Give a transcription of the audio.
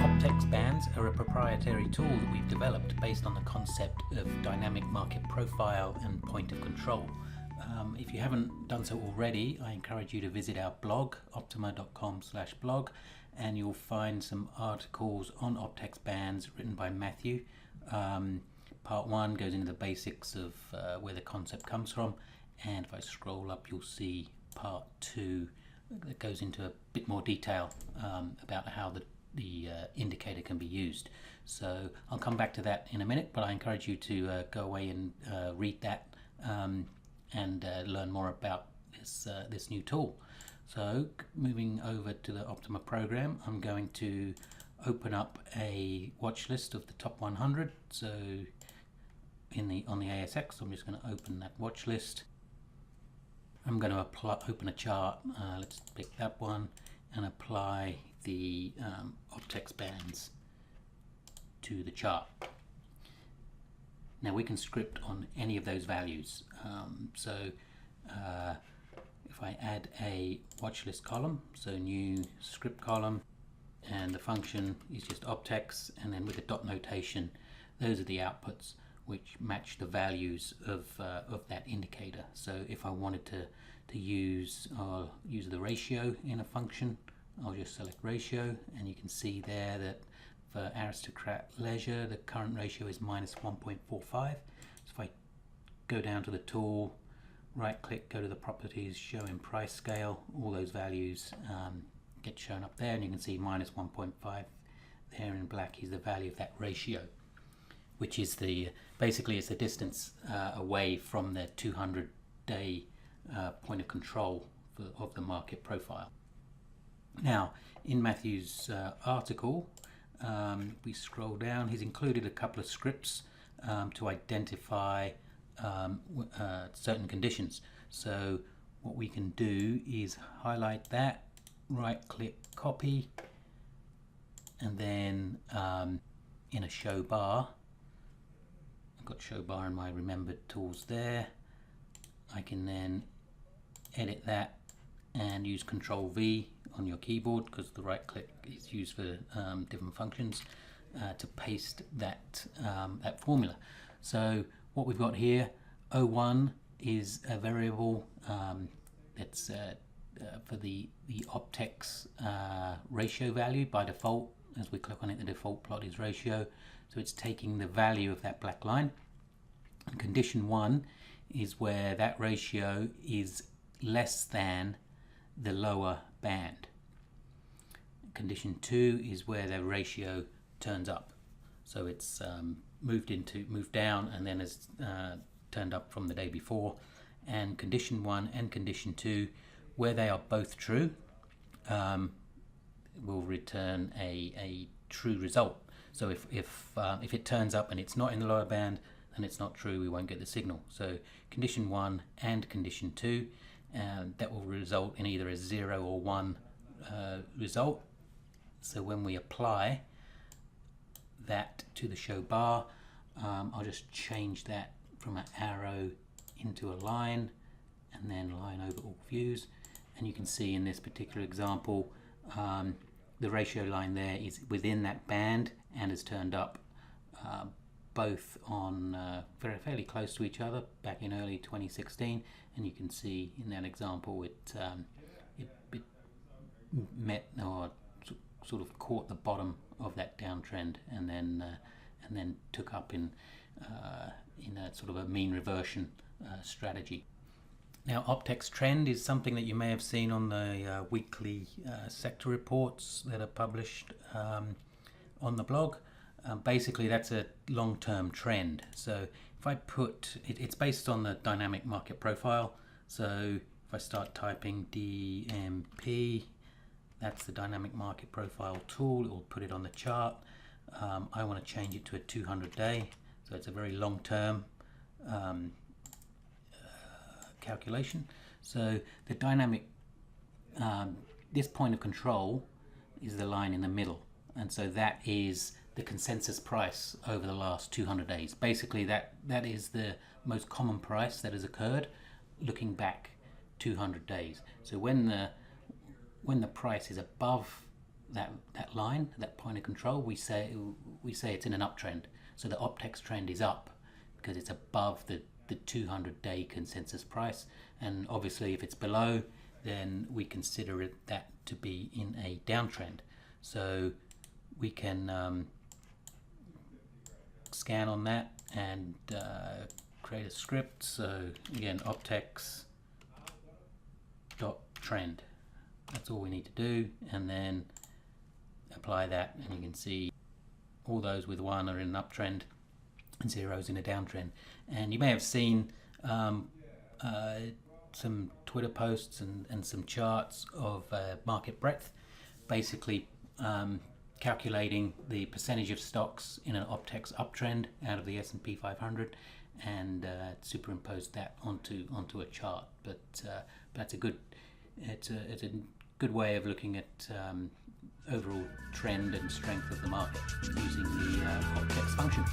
OPTEX bands are a proprietary tool that we've developed based on the concept of dynamic market profile and point of control. If you haven't done so already, I encourage you to visit our blog, optima.com/blog, and you'll find some articles on OPTEX bands written by Matthew. Part 1 goes into the basics of where the concept comes from, and if I scroll up you'll see part 2 that goes into a bit more detail about how the indicator can be used. So I'll come back to that in a minute, but I encourage you to go away and read that and learn more about this new tool. So moving over to the Optima program, I'm going to open up a watch list of the top 100. So on the ASX, I'm just going to open that watch list. I'm going to open a chart. Let's pick that one and apply the OPTEX bands to the chart. Now we can script on any of those values. If I add a watch list column, so new script column, and the function is just OPTEX, and then with a dot notation, those are the outputs which match the values of that indicator. So if I wanted to use the ratio in a function, I'll just select ratio, and you can see there that for Aristocrat Leisure the current ratio is -1.45. So if I go down to the tool, right click, go to the properties, show in price scale, all those values get shown up there, and you can see -1.5 there in black is the value of that ratio, which is basically it's the distance away from the 200-day point of control of the market profile. Now in Matthew's article, we scroll down, he's included a couple of scripts to identify certain conditions. So what we can do is highlight that, right click, copy, and then in a show bar, I've got show bar in my remembered tools there, I can then edit that and use Control V on your keyboard, because the right click is used for different functions, to paste that formula. So what we've got here, O1 is a variable that's for the OPTEX ratio value. By default, as we click on it, the default plot is ratio, so it's taking the value of that black line. And condition 1 is where that ratio is less than the lower band. Condition 2 is where the ratio turns up, so it's moved down and then has turned up from the day before. And condition 1 and condition 2, where they are both true, will return a true result. So if it turns up and it's not in the lower band, then it's not true, we won't get the signal. So condition 1 and condition 2, that will result in either a 0 or 1 result. So when we apply that to the show bar, I'll just change that from an arrow into a line, and then line over all views, and you can see in this particular example the ratio line there is within that band and has turned up both on fairly close to each other back in early 2016, and you can see in that example it met or sort of caught the bottom of that downtrend, and then took up in a sort of a mean reversion strategy. Now OPTEX trend is something that you may have seen on the weekly sector reports that are published on the blog. Basically that's a long-term trend. So if I put it's based on the dynamic market profile. So if I start typing DMP, that's the dynamic market profile tool, it will put it on the chart. I want to change it to a 200-day, so it's a very long-term calculation. So the dynamic, this point of control is the line in the middle, and so that is the consensus price over the last 200 days. Basically that is the most common price that has occurred looking back 200 days. So when when the price is above that line, that point of control, we say it's in an uptrend. So the OPTEX trend is up because it's above the 200-day consensus price, and obviously if it's below, then we consider that to be in a downtrend. So we can scan on that and create a script. So again, OPTEX dot trend. That's all we need to do, and then apply that, and you can see all those with 1 are in an uptrend and 0's in a downtrend. And you may have seen some Twitter posts and some charts of market breadth, basically calculating the percentage of stocks in an OPTEX uptrend out of the S&P 500 and superimposed that onto a chart. But that's a good way of looking at overall trend and strength of the market using the OPTEX function.